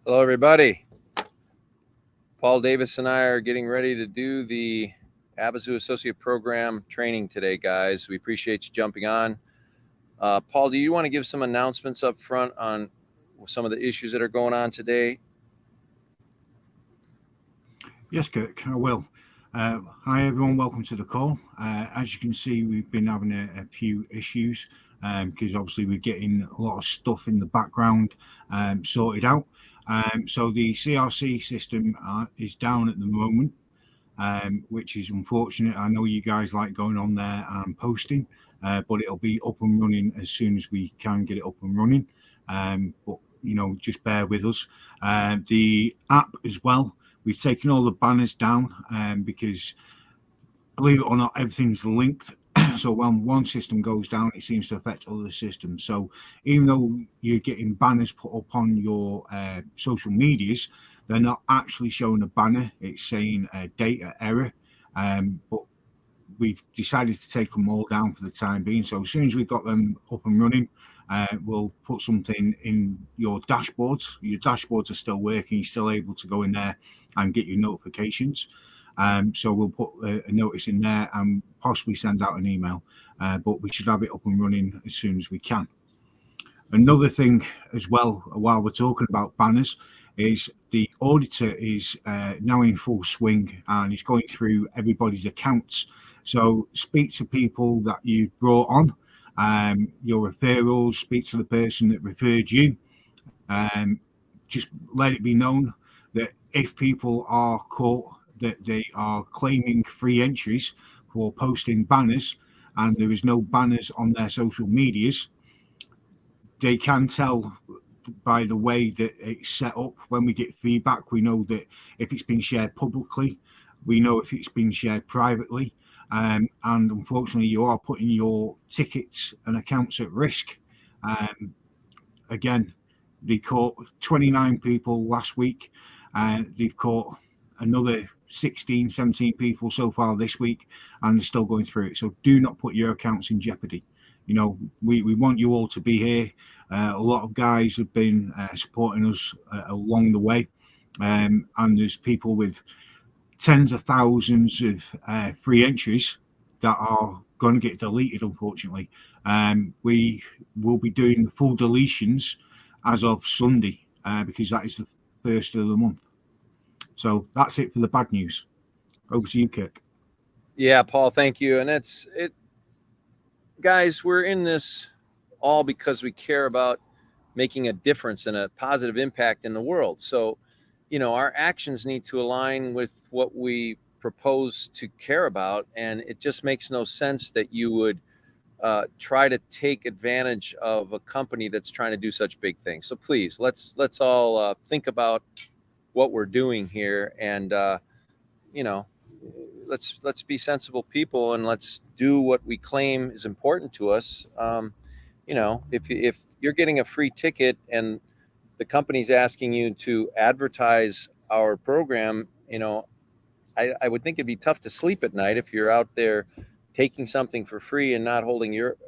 Hello, everybody. Paul Davis and I are getting ready to do the Avazoo Associate Program training today, guys. We appreciate you jumping on. Paul, do you want to give some announcements up front on some of the issues that are going on today? Yes, Kirk, I will. Hi, everyone. Welcome to the call. As you can see, we've been having a few issues because obviously we're getting a lot of stuff in the background sorted out. So the CRC system is down at the moment, which is unfortunate. I know you guys like going on there and posting, but it'll be up and running as soon as we can get it up and running. But just bear with us. The app as well. We've taken all the banners down because, believe it or not, everything's linked. So when one system goes down, it seems to affect other systems. So even though you're getting banners put up on your social medias, they're not actually showing a banner. It's saying data error. But we've decided to take them all down for the time being. So as soon as we've got them up and running, we'll put something in your dashboards. Your dashboards are still working. You're still able to go in there and get your notifications. So we'll put a notice in there and possibly send out an email. But we should have it up and running as soon as we can. Another thing as well, while we're talking about banners, is the auditor is now in full swing and he's going through everybody's accounts. So speak to people that you brought on, your referrals, speak to the person that referred you. Just let it be known that if people are caught that they are claiming free entries for posting banners and there is no banners on their social medias, they can tell by the way that it's set up. When we get feedback, we know that if it's been shared publicly, we know if it's been shared privately. And unfortunately, you are putting your tickets and accounts at risk. Again, they caught 29 people last week, and they've caught another 16, 17 people so far this week, and they're still going through it. So do not put your accounts in jeopardy. We want you all to be here. A lot of guys have been supporting us along the way, and there's people with tens of thousands of free entries that are going to get deleted, unfortunately. We will be doing full deletions as of Sunday because that is the first of the month. So that's it for the bad news. Over to you, Kirk. Yeah, Paul, thank you. And guys, we're in this all because we care about making a difference and a positive impact in the world. So, our actions need to align with what we propose to care about. And it just makes no sense that you would try to take advantage of a company that's trying to do such big things. So please, let's all think about what we're doing here, and you know, let's be sensible people and let's do what we claim is important to us. If you're getting a free ticket and the company's asking you to advertise our program, I would think it'd be tough to sleep at night if you're out there taking something for free and not holding your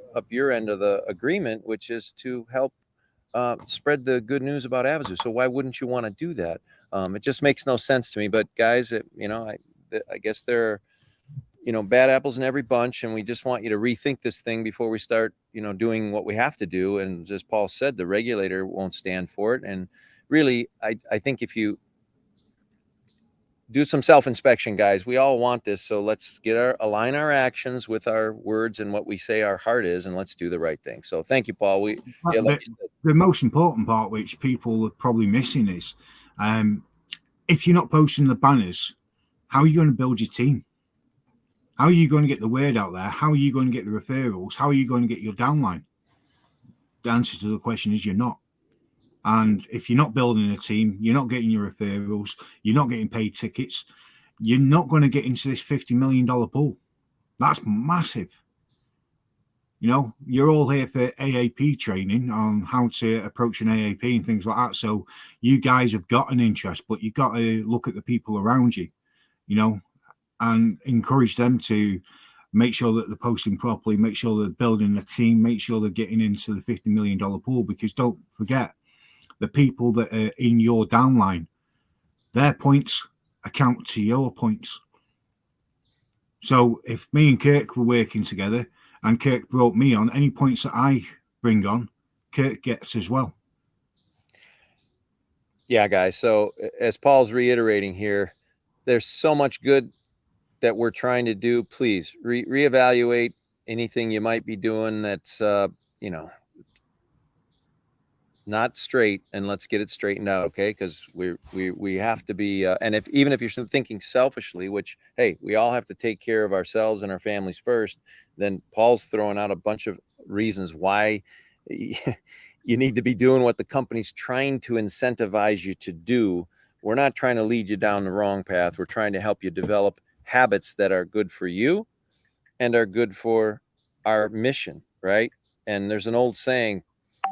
end of the agreement, which is to help spread the good news about Avazoo. So why wouldn't you want to do that? It just makes no sense to me. But guys, I guess there are bad apples in every bunch, and we just want you to rethink this thing before we start doing what we have to do. And as Paul said, the regulator won't stand for it. And really, I think if you do some self-inspection, guys, we all want this, so let's align our actions with our words and what we say our heart is, and let's do the right thing. So thank you, Paul. The most important part, which people are probably missing, is if you're not posting the banners, how are you going to build your team? How are you going to get the word out there? How are you going to get the referrals? How are you going to get your downline? The answer to the question is you're not. And if you're not building a team, you're not getting your referrals, you're not getting paid tickets, you're not going to get into this $50 million pool. That's massive. You're all here for AAP training on how to approach an AAP and things like that. So you guys have got an interest, but you've got to look at the people around you, and encourage them to make sure that they're posting properly, make sure they're building a team, make sure they're getting into the $50 million pool. Because don't forget, the people that are in your downline, their points account to your points. So if me and Kirk were working together and Kirk brought me on, any points that I bring on, Kirk gets as well. Yeah, guys. So as Paul's reiterating here, there's so much good that we're trying to do. Please reevaluate anything you might be doing that's not straight, and let's get it straightened out, okay? Because we have to be, and even if you're thinking selfishly, which hey, we all have to take care of ourselves and our families first. Then Paul's throwing out a bunch of reasons why you need to be doing what the company's trying to incentivize you to do. We're not trying to lead you down the wrong path. We're trying to help you develop habits that are good for you and are good for our mission, right? And there's an old saying,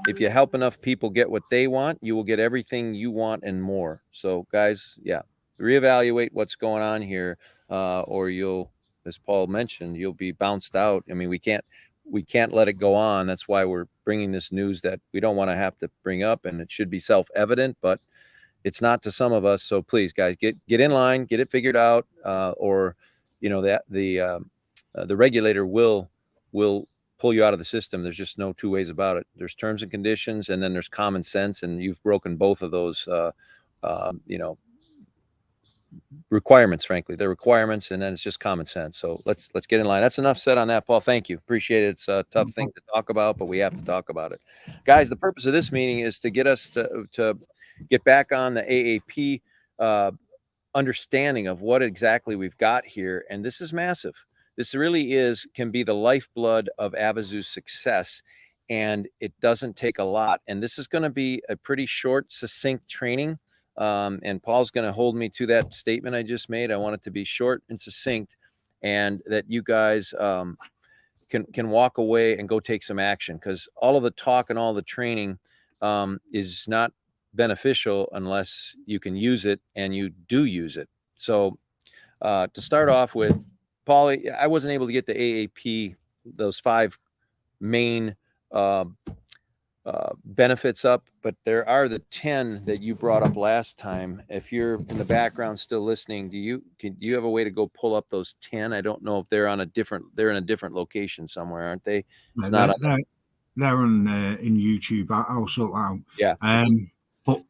if you help enough people get what they want, you will get everything you want and more. So guys, yeah, reevaluate what's going on here, or you'll, as Paul mentioned, you'll be bounced out. I mean, we can't let it go on. That's why we're bringing this news that we don't want to have to bring up, and it should be self-evident, but it's not to some of us. So please, guys, get in line, get it figured out, or that the regulator will pull you out of the system. There's just no two ways about it. There's terms and conditions, and then there's common sense, and you've broken both of those. Requirements, frankly, they're requirements, and then it's just common sense. So let's get in line. That's enough said on that, Paul. Thank you. Appreciate it. It's a tough thing to talk about, but we have to talk about it. Guys, the purpose of this meeting is to get us to get back on the AAP understanding of what exactly we've got here. And this is massive. This really can be the lifeblood of Avazoo's success, and it doesn't take a lot. And this is going to be a pretty short, succinct training. And Paul's going to hold me to that statement I just made. I want it to be short and succinct, and that you guys can walk away and go take some action, because all of the talk and all the training is not beneficial unless you can use it and you do use it. So to start off with, Paul, I wasn't able to get the AAP, those 5 main benefits up, but there are the 10 that you brought up last time. If you're in the background still listening, do you have a way to go pull up those 10? I don't know if they're in a different location somewhere, aren't they? It's not they're on in YouTube. I'll sort out. Yeah. But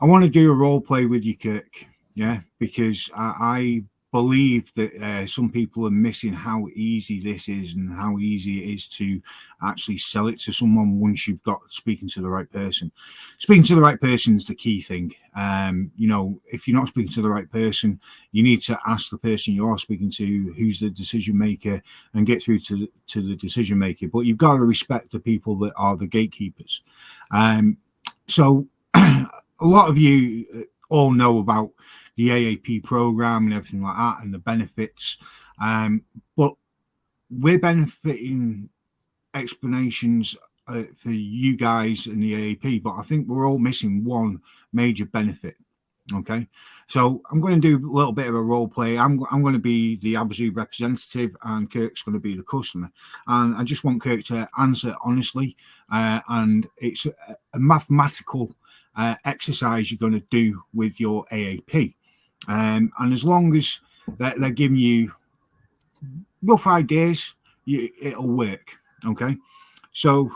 I want to do a role play with you, Kirk. Yeah, because I believe that some people are missing how easy this is and how easy it is to actually sell it to someone once you've got speaking to the right person. Speaking to the right person is the key thing. If you're not speaking to the right person, you need to ask the person you are speaking to who's the decision maker and get through to the decision maker. But you've got to respect the people that are the gatekeepers. So a lot of you all know about the AAP program and everything like that and the benefits. But we're benefiting explanations for you guys and the AAP, but I think we're all missing one major benefit. Okay, so I'm going to do a little bit of a role play. I'm going to be the Avazoo representative, and Kirk's going to be the customer. And I just want Kirk to answer honestly. And it's a mathematical exercise you're going to do with your AAP. And as long as they're giving you rough ideas, it'll work. Okay, so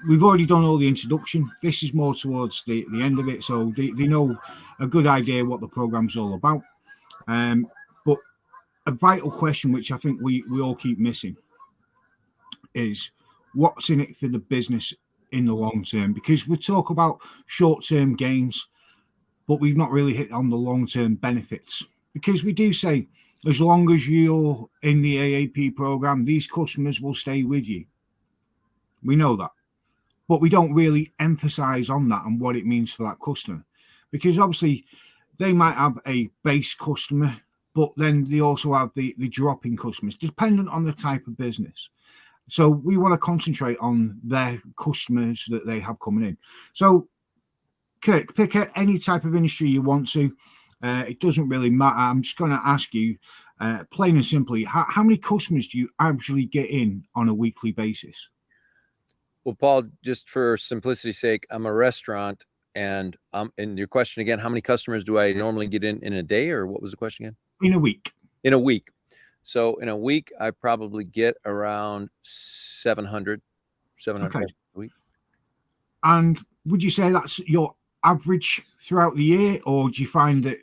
we've already done all the introduction. This is more towards the end of it, so they know a good idea what the program's all about. But a vital question, which I think we all keep missing, is what's in it for the business in the long term? Because we talk about short-term gains, but we've not really hit on the long-term benefits. Because we do say, as long as you're in the AAP program, these customers will stay with you. We know that. But we don't really emphasize on that and what it means for that customer. Because obviously, they might have a base customer, but then they also have the drop-in customers, dependent on the type of business. So we want to concentrate on their customers that they have coming in. So Kirk, pick any type of industry you want to. It doesn't really matter. I'm just going to ask you, plain and simply, how many customers do you actually get in on a weekly basis? Well, Paul, just for simplicity's sake, I'm a restaurant, and your question again, how many customers do I normally get in a day, or what was the question again? In a week. In a week. So in a week, I probably get around 700 Okay. customers a week. And would you say that's your average throughout the year, or do you find that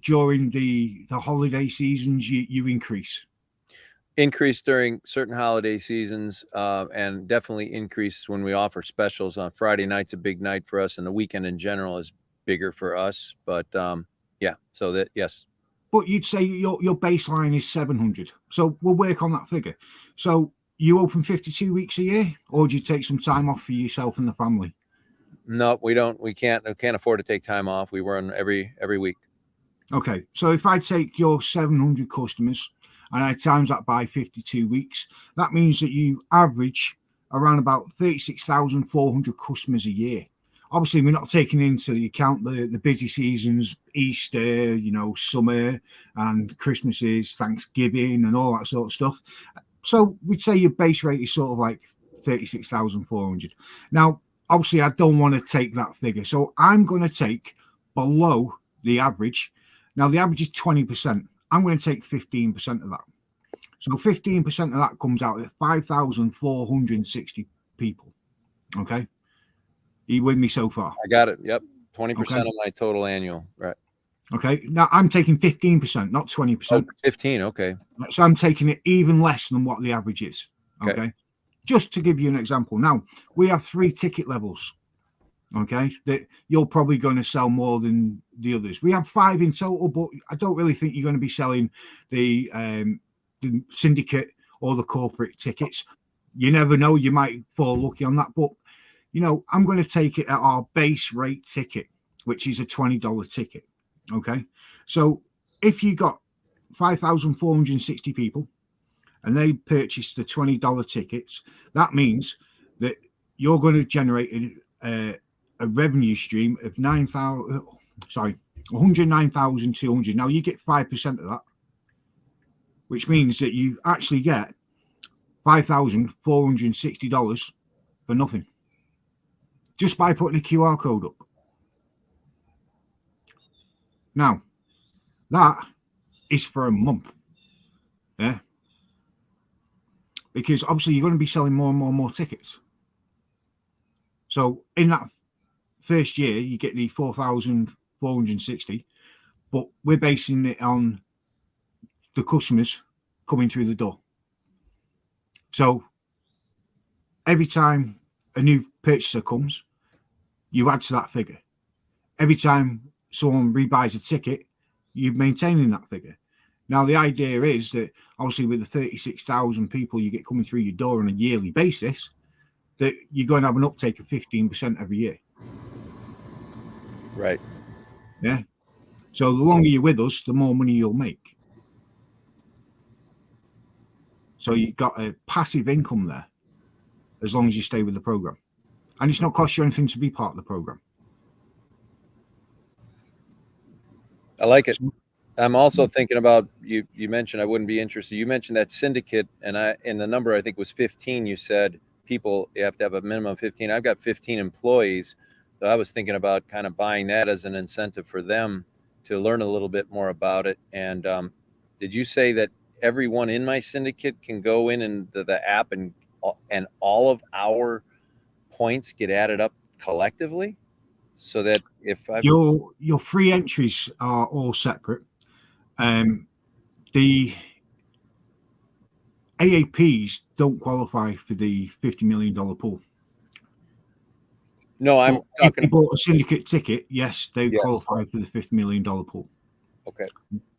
during the holiday seasons you increase? Increase during certain holiday seasons, and definitely increase when we offer specials. On Friday night's a big night for us, and the weekend in general is bigger for us. But yeah, so that yes. But you'd say your baseline is 700. So we'll work on that figure. So you open 52 weeks a year, or do you take some time off for yourself and the family? No, we don't. We can't afford to take time off. We run every week. Okay, so if I take your 700 customers and I times that by 52 weeks, that means that you average around about 36,400 customers a year. Obviously, we're not taking into the account the busy seasons, Easter, summer and Christmases, Thanksgiving, and all that sort of stuff. So we'd say your base rate is sort of like 36,400. Now, obviously, I don't want to take that figure. So I'm going to take below the average. Now, the average is 20%. I'm going to take 15% of that. So 15% of that comes out at 5,460 people. Okay. Are you with me so far? I got it. Yep. 20% of my total annual. Right. Okay. Now, I'm taking 15%, not 20%. Oh, 15. Okay. So I'm taking it even less than what the average is. Okay. Just to give you an example. Now, we have 3 ticket levels. Okay, that you're probably going to sell more than the others. We have 5 in total, but I don't really think you're going to be selling the syndicate or the corporate tickets. You never know, you might fall lucky on that. But I'm going to take it at our base rate ticket, which is a $20 ticket. Okay, so if you got 5,460 people and they purchased the $20 tickets, that means that you're going to generate a revenue stream of 109,200. Now you get 5% of that, which means that you actually get $5,460 for nothing, just by putting a QR code up. Now, that is for a month. Yeah. Because obviously you're going to be selling more and more tickets. So in that first year, you get the 4,460, but we're basing it on the customers coming through the door. So every time a new purchaser comes, you add to that figure. Every time someone rebuys a ticket, you're maintaining that figure. Now, the idea is that obviously with the 36,000 people you get coming through your door on a yearly basis, that you're going to have an uptake of 15% every year. Right. Yeah. So the longer you're with us, the more money you'll make. So you've got a passive income there as long as you stay with the program. And it's not cost you anything to be part of the program. I like it. I'm also thinking about you mentioned I wouldn't be interested. You mentioned that syndicate, and the number I think was 15. You said people, you have to have a minimum of 15. I've got 15 employees. So I was thinking about kind of buying that as an incentive for them to learn a little bit more about it. And did you say that everyone in my syndicate can go in the app and all of our points get added up collectively? So that if your free entries are all separate. The AAPs don't qualify for the $50 million pool. No, I'm talking. If you bought a syndicate ticket, yes, they Yes. qualify for the $50 million pool. Okay.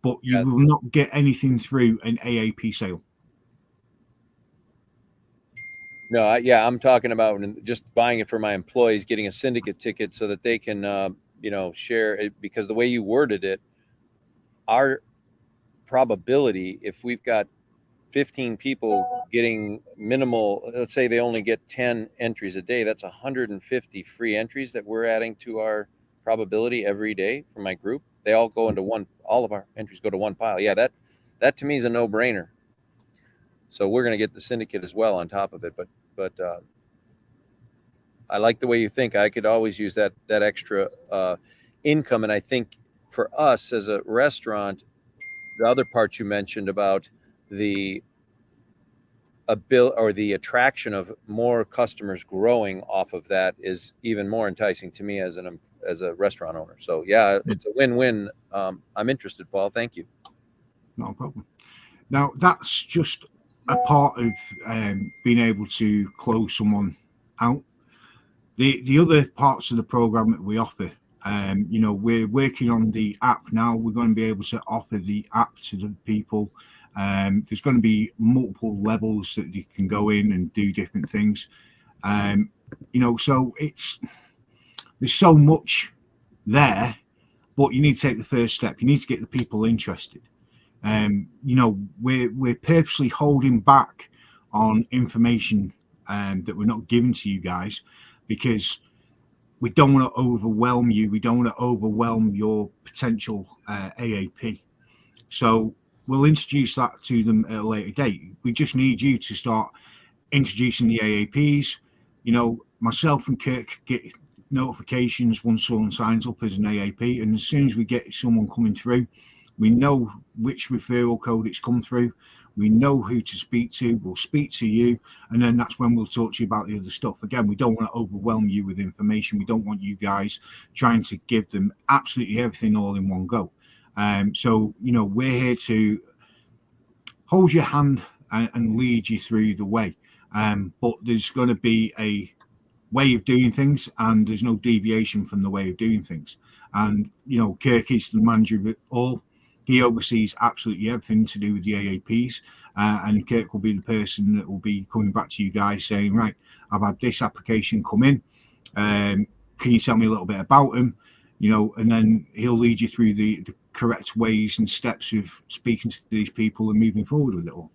But you will not get anything through an AAP sale. No, I'm talking about just buying it for my employees, getting a syndicate ticket so that they can, share it. Because the way you worded it, our probability, if we've got 15 people getting minimal, let's say they only get 10 entries a day, that's 150 free entries that we're adding to our probability every day for my group. They all go into one, all of our entries go to one pile. Yeah, that to me is a no-brainer. So we're going to get the syndicate as well on top of it. But I like the way you think. I could always use that extra income. And I think for us as a restaurant, the other part you mentioned about the the attraction of more customers growing off of that is even more enticing to me as a restaurant owner. So yeah, it's a win-win. I'm interested, Paul. Thank you. No problem. Now, that's just a part of being able to close someone out. The other parts of the program that we offer, we're working on the app now. We're going to be able to offer the app to the people. There's going to be multiple levels that you can go in and do different things. So there's so much there, but you need to take the first step. You need to get the people interested. We're purposely holding back on information that we're not giving to you guys because we don't want to overwhelm you. We don't want to overwhelm your potential AAP. So we'll introduce that to them at a later date. We just need you to start introducing the AAPs. Myself and Kirk get notifications once someone signs up as an AAP, and as soon as we get someone coming through, we know which referral code it's come through. We know who to speak to. We'll speak to you, and then that's when we'll talk to you about the other stuff. Again, we don't want to overwhelm you with information. We don't want you guys trying to give them absolutely everything all in one go. We're here to hold your hand and lead you through the way. But there's going to be a way of doing things, and there's no deviation from the way of doing things. And Kirk is the manager of it all. He oversees absolutely everything to do with the AAPs, and Kirk will be the person that will be coming back to you guys saying, right, I've had this application come in. Can you tell me a little bit about them? And then he'll lead you through the correct ways and steps of speaking to these people and moving forward with it all.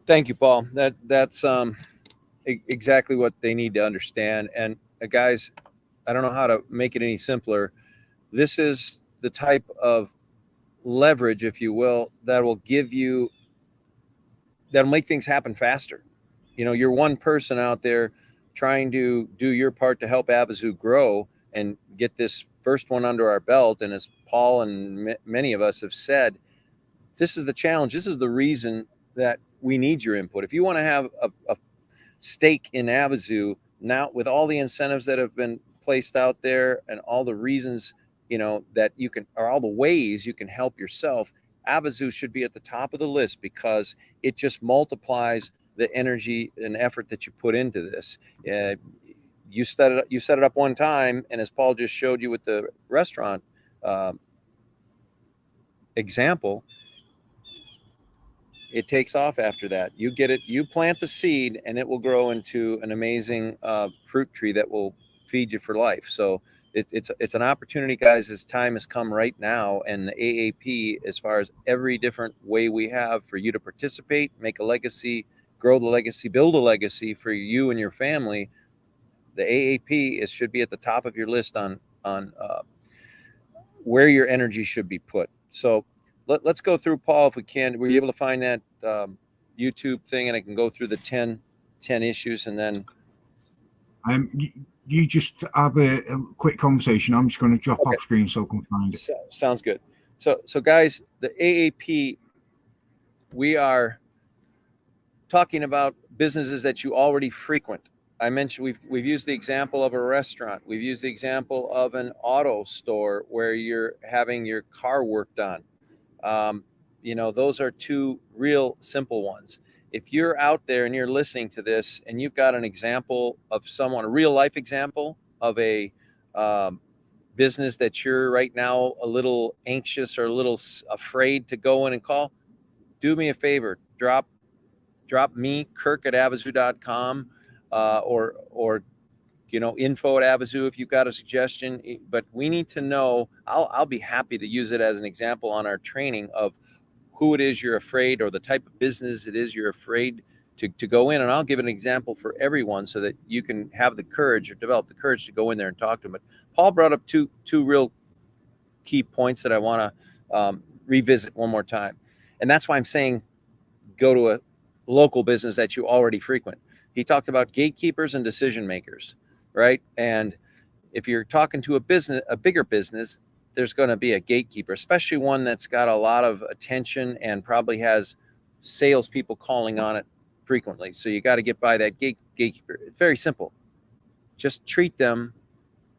Thank you, Paul. That's exactly what they need to understand. And guys, I don't know how to make it any simpler. This is the type of leverage, if you will, that'll make things happen faster. You're one person out there trying to do your part to help Avazoo grow and get this first one under our belt. And as Paul and many of us have said, this is the challenge. This is the reason that we need your input. If you want to have a stake in Avazoo now, with all the incentives that have been placed out there and all the reasons that you can, or all the ways you can help yourself, Avazoo should be at the top of the list because it just multiplies the energy and effort that you put into this. You set it up one time, and as Paul just showed you with the restaurant example, it takes off after that. You get it, you plant the seed, and it will grow into an amazing fruit tree that will feed you for life. So it's an opportunity, guys. This time has come right now, and the AAP, as far as every different way we have for you to participate, make a legacy, grow the legacy, build a legacy for you and your family, the AAP should be at the top of your list on where your energy should be put. So let's go through, Paul, if we can. Were you able to find that YouTube thing, and I can go through the 10 issues, and then you just have a quick conversation. I'm just going to drop off screen so I can find it. Sounds good. So guys, the AAP, we are talking about businesses that you already frequent. I mentioned we've used the example of a restaurant. We've used the example of an auto store where you're having your car worked on. Those are two real simple ones. If you're out there and you're listening to this and you've got an example of someone, a real life example of a business that you're right now a little anxious or a little afraid to go in and call, do me a favor, drop me, Kirk at avazoo.com, or info at Avazoo if you've got a suggestion. But we need to know. I'll be happy to use it as an example on our training of who it is you're afraid, or the type of business it is you're afraid to go in. And I'll give an example for everyone so that you can have the courage or develop the courage to go in there and talk to them. But Paul brought up two real key points that I want to revisit one more time. And that's why I'm saying go to a local business that you already frequent. he talked about gatekeepers and decision makers, right? And if you're talking to a bigger business, there's going to be a gatekeeper, especially one that's got a lot of attention and probably has salespeople calling on it frequently. So you got to get by that gatekeeper. It's very simple. Just treat them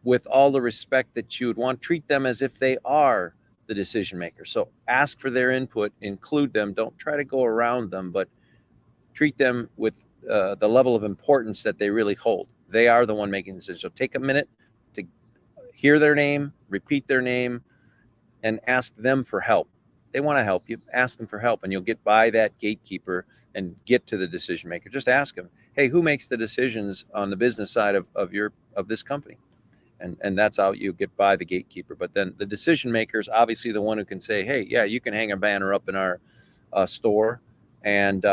with all the respect that you would want. Treat them as if they are the decision maker. So ask for their input, include them. Don't try to go around them, but treat them with the level of importance that they really hold. They are the one making the decision. So take a minute to hear their name, repeat their name, and ask them for help. They want to help you. Ask them for help, and you'll get by that gatekeeper and get to the decision maker. Just ask them, hey, who makes the decisions on the business side of this company? And that's how you get by the gatekeeper. But then the decision maker is obviously the one who can say, hey, yeah, you can hang a banner up in our store, and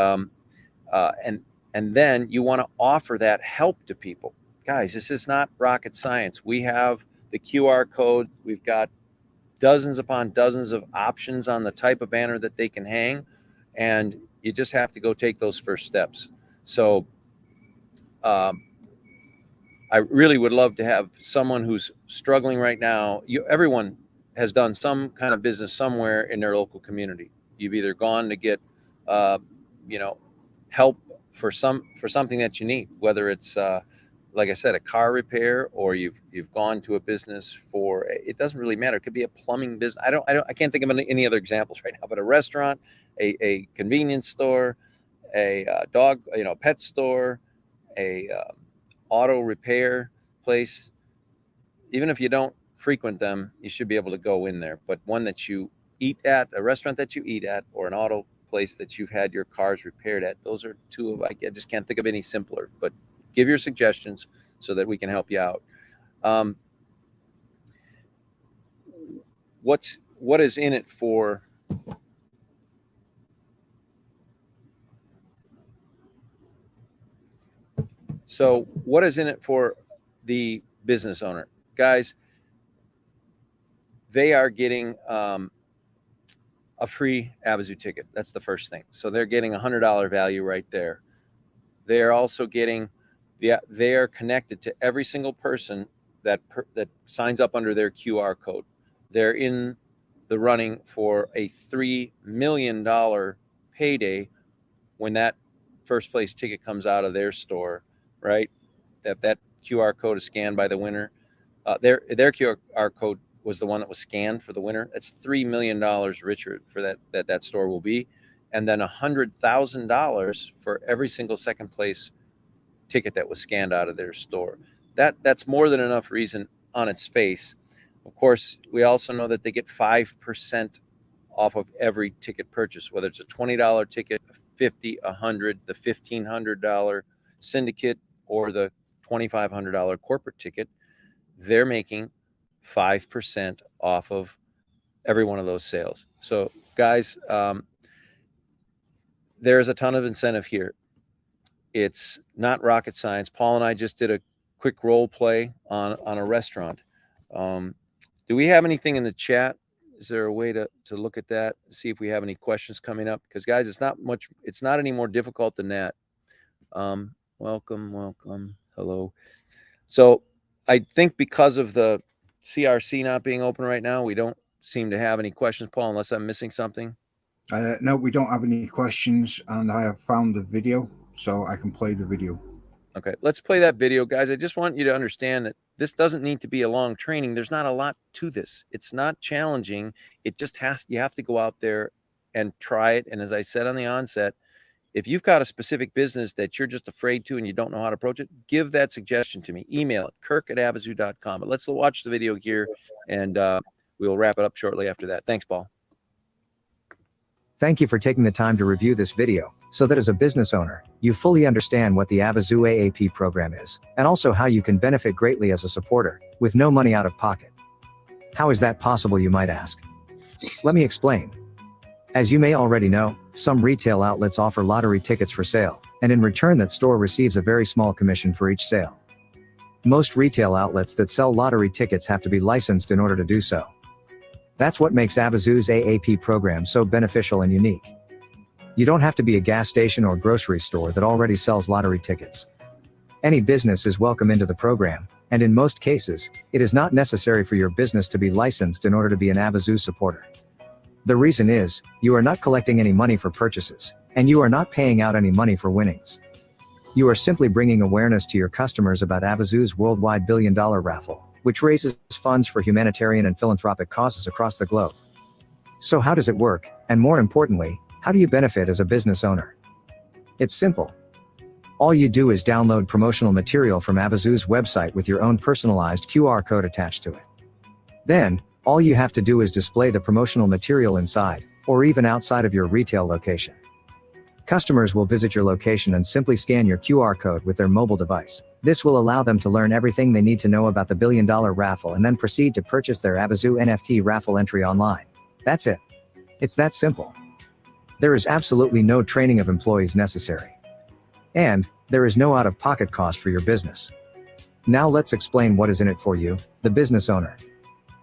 then you want to offer that help to people. Guys, this is not rocket science. We have the QR code. We've got dozens upon dozens of options on the type of banner that they can hang, and you just have to go take those first steps. So I really would love to have someone who's struggling right now. Everyone has done some kind of business somewhere in their local community. You've either gone to get help for something that you need, whether it's like I said, a car repair, or you've gone to a business for, it doesn't really matter. It could be a plumbing business. I can't think of any other examples right now, but a restaurant, a convenience store, a dog, pet store, a auto repair place. Even if you don't frequent them, you should be able to go in there. But one that you eat at, a restaurant that you eat at, or an auto place that you've had your cars repaired at, those are two of, I just can't think of any simpler. But give your suggestions so that we can help you out. What is in it for what is in it for the business owner? Guys, they are getting a free Avazoo ticket. That's the first thing. So they're getting $100 value right there. They are also getting, they are connected to every single person that signs up under their QR code. They're in the running for a $3 million payday when that first place ticket comes out of their store, right? That QR code is scanned by the winner. Their QR code was the one that was scanned for the winner. That's $3 million richer for that store will be. And then $100,000 for every single second place ticket that was scanned out of their store. That's more than enough reason on its face. Of course, we also know that they get 5% off of every ticket purchase, whether it's a $20 ticket, $50, $100, the $1,500 syndicate, or the $2,500 corporate ticket. They're making 5% off of every one of those sales. So guys, there's a ton of incentive here. It's not rocket science. Paul and I just did a quick role play on a restaurant. Do we have anything in the chat? Is there a way to look at that, see if we have any questions coming up? Because guys, it's not any more difficult than that. Welcome. Hello. So I think because of the CRC not being open right now, we don't seem to have any questions, Paul, unless I'm missing something. No, we don't have any questions, and I have found the video, so I can play the video. Okay, let's play that video, guys. I just want you to understand that this doesn't need to be a long training. There's not a lot to this. It's not challenging. It just you have to go out there and try it. And as I said on the onset, if you've got a specific business that you're just afraid to and you don't know how to approach it, give that suggestion to me. Email it, kirk@avazoo.com. But let's watch the video here, and we'll wrap it up shortly after that. Thanks, Paul. Thank you for taking the time to review this video, so that as a business owner, you fully understand what the Avazoo AAP program is, and also how you can benefit greatly as a supporter, with no money out of pocket. How is that possible, you might ask? Let me explain. As you may already know, some retail outlets offer lottery tickets for sale, and in return that store receives a very small commission for each sale. Most retail outlets that sell lottery tickets have to be licensed in order to do so. That's what makes Avazoo's AAP program so beneficial and unique. You don't have to be a gas station or grocery store that already sells lottery tickets. Any business is welcome into the program, and in most cases, it is not necessary for your business to be licensed in order to be an Avazoo supporter. The reason is, you are not collecting any money for purchases, and you are not paying out any money for winnings. You are simply bringing awareness to your customers about Avazoo's worldwide $1 billion raffle, which raises funds for humanitarian and philanthropic causes across the globe. So how does it work, and more importantly, how do you benefit as a business owner? It's simple. All you do is download promotional material from Avazoo's website with your own personalized QR code attached to it. Then, all you have to do is display the promotional material inside, or even outside of your retail location. Customers will visit your location and simply scan your QR code with their mobile device. This will allow them to learn everything they need to know about the $1 billion raffle and then proceed to purchase their Avazoo NFT raffle entry online. That's it. It's that simple. There is absolutely no training of employees necessary. And, there is no out-of-pocket cost for your business. Now let's explain what is in it for you, the business owner.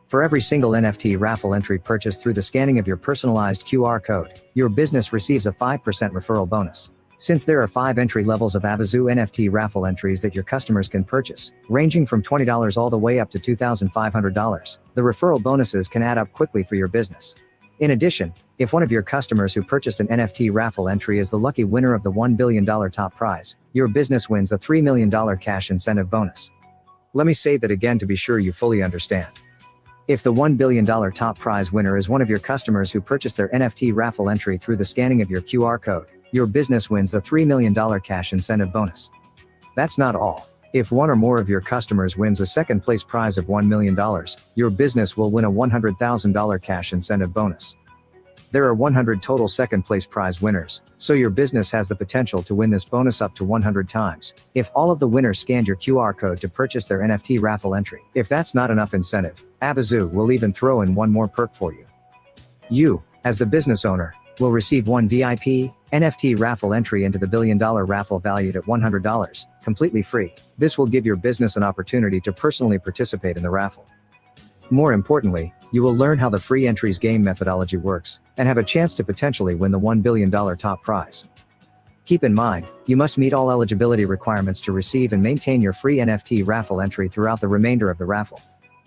For every single NFT raffle entry purchased through the scanning of your personalized QR code, your business receives a 5% referral bonus. Since there are 5 entry levels of Avazoo NFT raffle entries that your customers can purchase, ranging from $20 all the way up to $2,500, the referral bonuses can add up quickly for your business. In addition, if one of your customers who purchased an NFT raffle entry is the lucky winner of the $1 billion top prize, your business wins a $3 million cash incentive bonus. Let me say that again to be sure you fully understand. If the $1 billion top prize winner is one of your customers who purchased their NFT raffle entry through the scanning of your QR code, your business wins a $3 million cash incentive bonus. That's not all. If one or more of your customers wins a second place prize of $1 million, your business will win a $100,000 cash incentive bonus. There are 100 total second place prize winners, so your business has the potential to win this bonus up to 100 times, if all of the winners scanned your QR code to purchase their NFT raffle entry. If that's not enough incentive, Avazoo will even throw in one more perk for you. You, as the business owner, will receive one VIP NFT raffle entry into the $1 billion raffle valued at $100, completely free. This will give your business an opportunity to personally participate in the raffle. More importantly, you will learn how the free entries game methodology works, and have a chance to potentially win the $1 billion top prize. Keep in mind, you must meet all eligibility requirements to receive and maintain your free NFT raffle entry throughout the remainder of the raffle.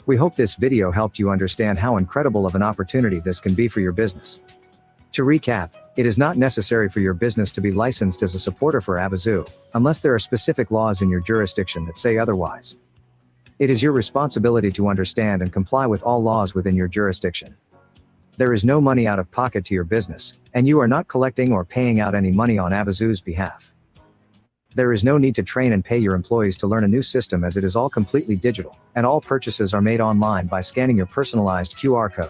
We hope this video helped you understand how incredible of an opportunity this can be for your business. To recap, it is not necessary for your business to be licensed as a supporter for Avazoo, unless there are specific laws in your jurisdiction that say otherwise. It is your responsibility to understand and comply with all laws within your jurisdiction. There is no money out of pocket to your business, and you are not collecting or paying out any money on Avazoo's behalf. There is no need to train and pay your employees to learn a new system, as it is all completely digital, and all purchases are made online by scanning your personalized QR code.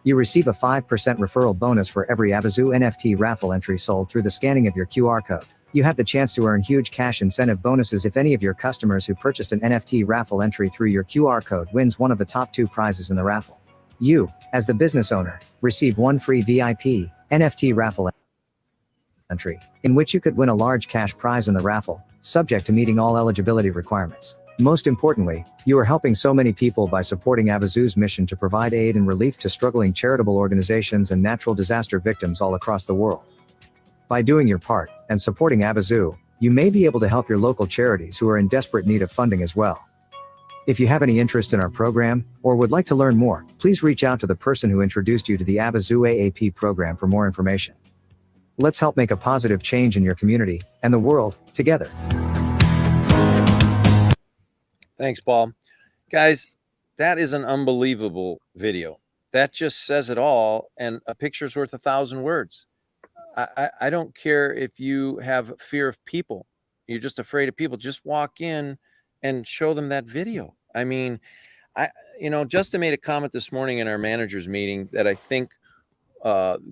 You receive a 5% referral bonus for every Avazoo NFT raffle entry sold through the scanning of your QR code. You have the chance to earn huge cash incentive bonuses if any of your customers who purchased an NFT raffle entry through your QR code wins one of the top 2 prizes in the raffle. You, as the business owner, receive one free VIP NFT raffle entry, in which you could win a large cash prize in the raffle, subject to meeting all eligibility requirements. Most importantly, you are helping so many people by supporting Avazoo's mission to provide aid and relief to struggling charitable organizations and natural disaster victims all across the world. By doing your part, and supporting Avazoo, you may be able to help your local charities who are in desperate need of funding as well. If you have any interest in our program, or would like to learn more, please reach out to the person who introduced you to the Avazoo AAP program for more information. Let's help make a positive change in your community, and the world, together. Thanks, Paul. Guys, that is an unbelievable video. That just says it all, and a picture's worth 1,000 words. I don't care if you have fear of people. You're just afraid of people. Just walk in and show them that video. I mean, Justin made a comment this morning in our managers meeting that I think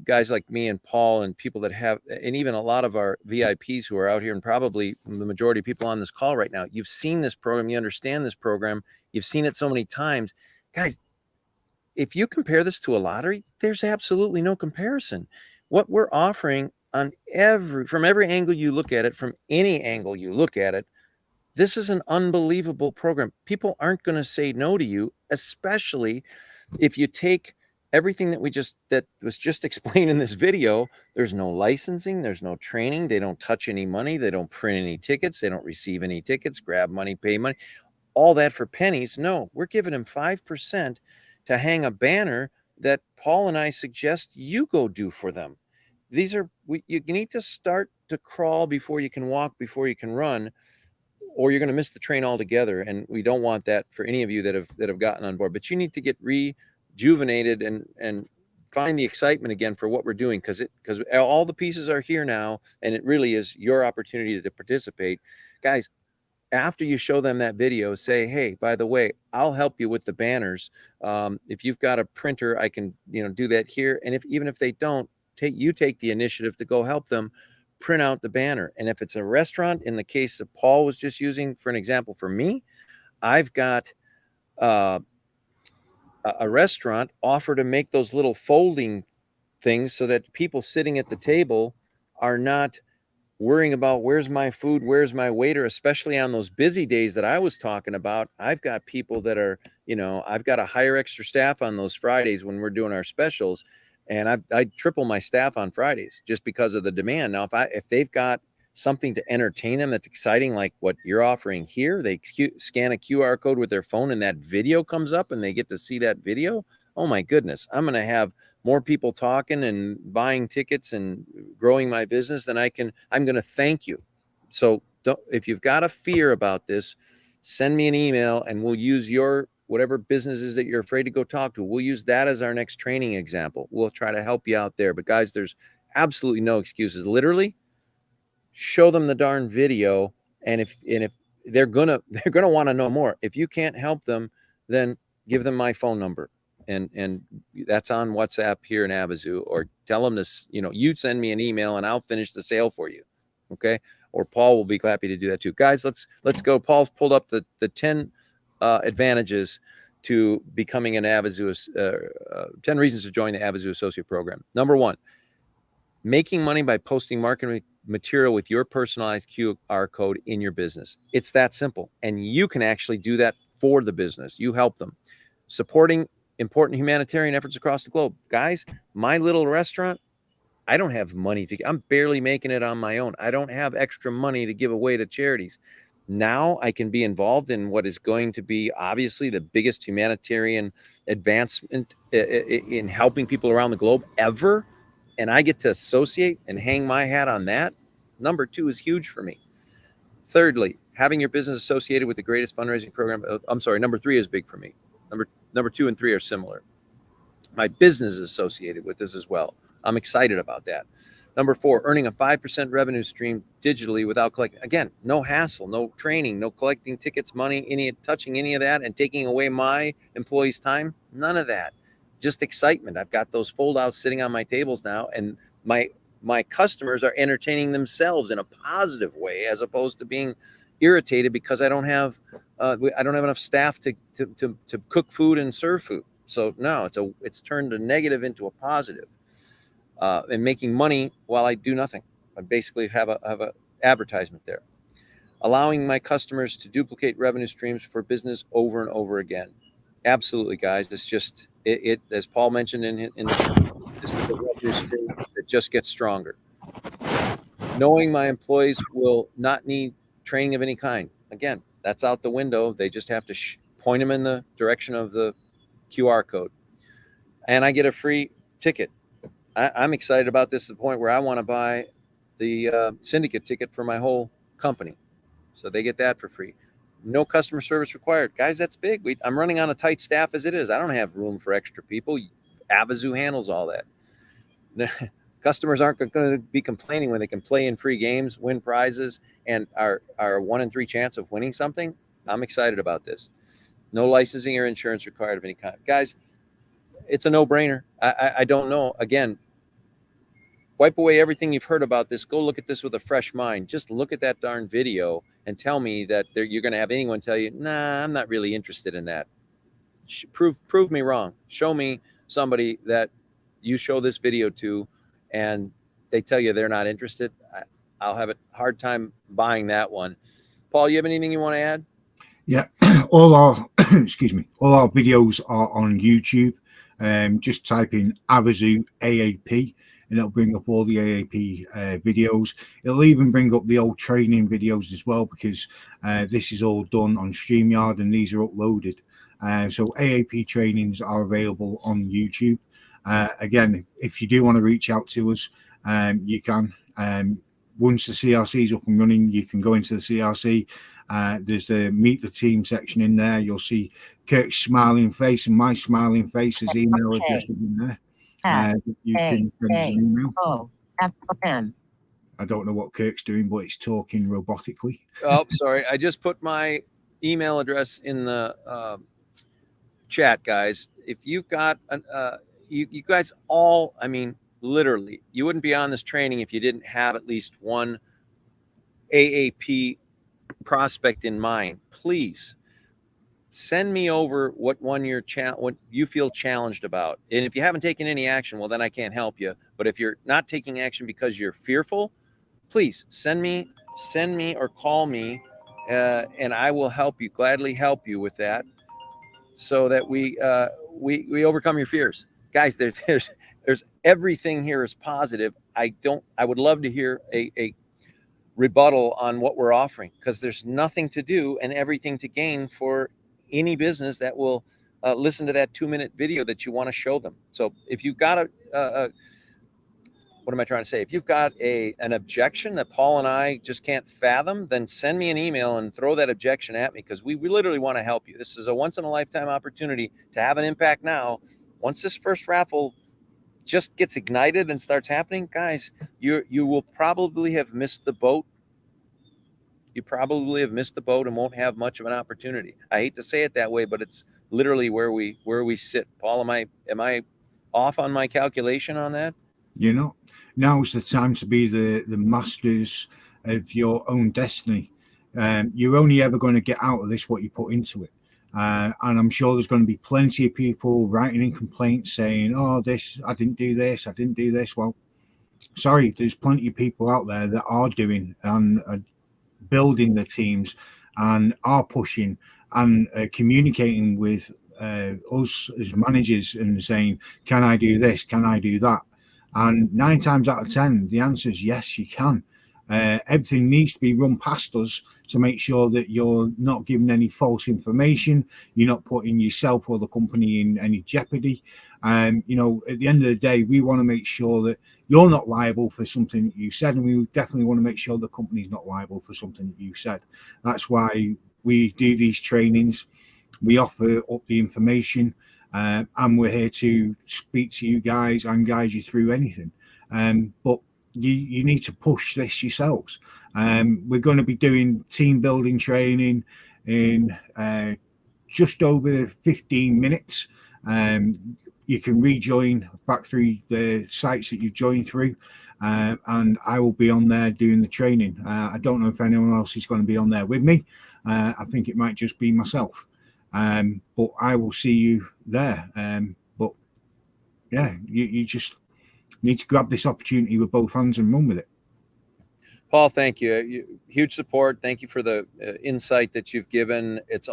guys like me and Paul and people that have, and even a lot of our VIPs who are out here, and probably the majority of people on this call right now, you've seen this program, you understand this program, you've seen it so many times. Guys, if you compare this to a lottery, there's absolutely no comparison. What we're offering from every angle you look at it, from any angle you look at it, this is an unbelievable program. People aren't going to say no to you, especially if you take everything that was just explained in this video. There's no licensing, there's no training, they don't touch any money, they don't print any tickets, they don't receive any tickets, grab money, pay money, all that for pennies. No, we're giving them 5% to hang a banner that Paul and I suggest you go do for them. You need to start to crawl before you can walk, before you can run, or you're going to miss the train altogether. And we don't want that for any of you that have gotten on board. But you need to get rejuvenated and find the excitement again for what we're doing, because all the pieces are here now, and it really is your opportunity to participate. Guys, after you show them that video, say, hey, by the way, I'll help you with the banners. If you've got a printer, I can do that here. And even if they don't, take the initiative to go help them print out the banner. And if it's a restaurant, in the case that Paul was just using for an example, for me, I've got a restaurant offer to make those little folding things so that people sitting at the table are not worrying about where's my food, where's my waiter, especially on those busy days that I was talking about. I've got people that are, I've got to hire extra staff on those Fridays when we're doing our specials. And I triple my staff on Fridays just because of the demand. Now, if they've got something to entertain them that's exciting, like what you're offering here, they scan a QR code with their phone and that video comes up and they get to see that video. Oh my goodness, I'm going to have more people talking and buying tickets and growing my business than I'm going to thank you. So if you've got a fear about this, send me an email and we'll use your whatever businesses that you're afraid to go talk to. We'll use that as our next training example. We'll try to help you out there. But guys, there's absolutely no excuses. Literally, show them the darn video. And if they're gonna want to know more. If you can't help them, then give them my phone number. And that's on WhatsApp here in Avazoo, or tell them to, you send me an email and I'll finish the sale for you. Okay. Or Paul will be happy to do that too. Guys, let's go. Paul's pulled up the 10 advantages to becoming an Avazoo, 10 reasons to join the Avazoo Associate Program. Number 1, making money by posting marketing material with your personalized QR code in your business. It's that simple. And you can actually do that for the business. You help them. Supporting important humanitarian efforts across the globe. Guys, my little restaurant, I don't have money I'm barely making it on my own. I don't have extra money to give away to charities. Now I can be involved in what is going to be obviously the biggest humanitarian advancement in helping people around the globe ever. And I get to associate and hang my hat on that. Number 2 is huge for me. Thirdly, having your business associated with the greatest fundraising program. Number 3 is big for me. Number 2 and 3 are similar. My business is associated with this as well. I'm excited about that. Number 4, earning a 5% revenue stream digitally without collecting. Again, no hassle, no training, no collecting tickets, money, touching any of that and taking away my employees' time. None of that. Just excitement. I've got those fold-outs sitting on my tables now, and my customers are entertaining themselves in a positive way, as opposed to being irritated because I don't have enough staff to cook food and serve food. So no, it's turned a negative into a positive. And making money while I do nothing. I basically have a advertisement there. Allowing my customers to duplicate revenue streams for business over and over again. Absolutely, guys. It's just it as Paul mentioned in this revenue stream that just gets stronger. Knowing my employees will not need training of any kind. Again, that's out the window. They just have to point them in the direction of the QR code, and I get a free ticket. I'm excited about this to the point where I want to buy the syndicate ticket for my whole company. So they get that for free. No customer service required. Guys, that's big. I'm running on a tight staff as it is. I don't have room for extra people. Avazoo handles all that. Customers aren't going to be complaining when they can play in free games, win prizes, and are 1 in 3 chance of winning something. I'm excited about this. No licensing or insurance required of any kind. Guys, it's a no-brainer. I don't know. Again, wipe away everything you've heard about this. Go look at this with a fresh mind. Just look at that darn video and tell me that you're going to have anyone tell you, nah, I'm not really interested in that. Prove me wrong. Show me somebody that you show this video to and they tell you they're not interested. I'll have a hard time buying that one. Paul, you have anything you want to add? Yeah, all our excuse me, all our videos are on YouTube. Just type in Avazoo AAP and it'll bring up all the AAP videos. It'll even bring up the old training videos as well, because this is all done on StreamYard and these are uploaded. So AAP trainings are available on YouTube. Again, if you do want to reach out to us, you can. Once the CRC is up and running, you can go into the CRC. There's the meet the team section in there. You'll see Kirk's smiling face and my smiling face. His email address is in there. You can send us an email. I don't know what Kirk's doing, but it's talking robotically. Oh, sorry. I just put my email address in the chat, guys. If you've got you guys all, I mean, literally, you wouldn't be on this training if you didn't have at least one AAP prospect in mind. Please send me over what you feel challenged about. And if you haven't taken any action, well, then I can't help you. But if you're not taking action because you're fearful, please send me or call me, and I will gladly help you with that, so that we overcome your fears. Guys, there's everything here is positive. I would love to hear a rebuttal on what we're offering, because there's nothing to do and everything to gain for any business that will listen to that 2-minute video that you want to show them. So if you've got what am I trying to say? If you've got an objection that Paul and I just can't fathom, then send me an email and throw that objection at me, because we literally want to help you. This is a once in a lifetime opportunity to have an impact now. Once this first raffle just gets ignited and starts happening, guys, you will probably have missed the boat. You probably have missed the boat and won't have much of an opportunity. I hate to say it that way, but it's literally where we sit. Paul, am I off on my calculation on that? You're not. Now's the time to be the masters of your own destiny. You're only ever going to get out of this what you put into it. And I'm sure there's going to be plenty of people writing in complaints saying, oh, I didn't do this. Well, sorry, there's plenty of people out there that are doing and building the teams and are pushing and communicating with us as managers and saying, can I do this? Can I do that? And 9 times out of 10, the answer is yes, you can. Everything needs to be run past us to make sure that you're not giving any false information. You're not putting yourself or the company in any jeopardy. At the end of the day, we want to make sure that you're not liable for something that you said, and we definitely want to make sure the company's not liable for something that you said. That's why we do these trainings. We offer up the information. And we're here to speak to you guys and guide you through anything. But you need to push this yourselves. We're going to be doing team building training in just over 15 minutes. You can rejoin back through the sites that you've joined through. And I will be on there doing the training. I don't know if anyone else is going to be on there with me. I think it might just be myself. But I will see you there. But yeah, you just need to grab this opportunity with both hands and run with it. Paul, thank you. Huge support. Thank you for the insight that you've given. It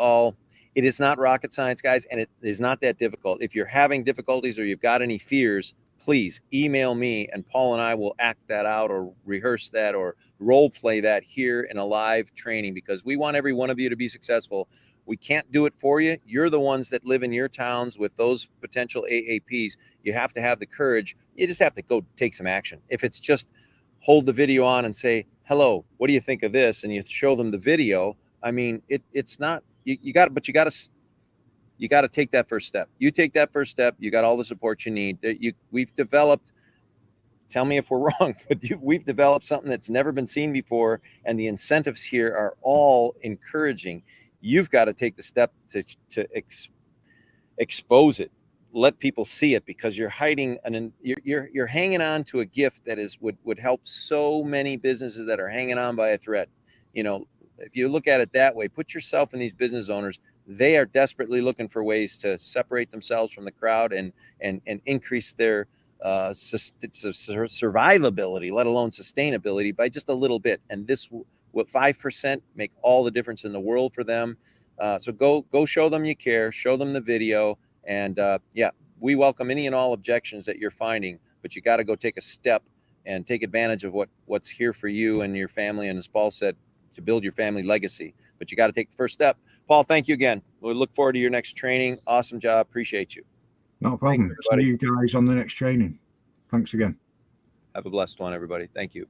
is not rocket science, guys, and it is not that difficult. If you're having difficulties or you've got any fears, please email me, and Paul and I will act that out or rehearse that or role play that here in a live training, because we want every one of you to be successful. We can't do it for you. You're the ones that live in your towns with those potential AAPs. You have to have the courage. You just have to go take some action. If it's just hold the video on and say, hello, what do you think of this? And you show them the video. I mean, it's not, you got to take that first step. You take that first step. You got all the support you need. We've developed, tell me if we're wrong, but we've developed something that's never been seen before. And the incentives here are all encouraging. You've got to take the step to expose it, let people see it, because you're hiding you're hanging on to a gift that would help so many businesses that are hanging on by a thread. If you look at it that way, put yourself in these business owners. They are desperately looking for ways to separate themselves from the crowd and increase their survivability, let alone sustainability, by just a little bit. And this will 5% make all the difference in the world for them. So go show them you care, show them the video, and we welcome any and all objections that you're finding, but you got to go take a step and take advantage of what's here for you and your family. And as Paul said, to build your family legacy, but you got to take the first step. Paul, thank you again. We look forward to your next training. Awesome job. Appreciate you. No problem. Thanks, See you guys on the next training. Thanks again. Have a blessed one, everybody. Thank you.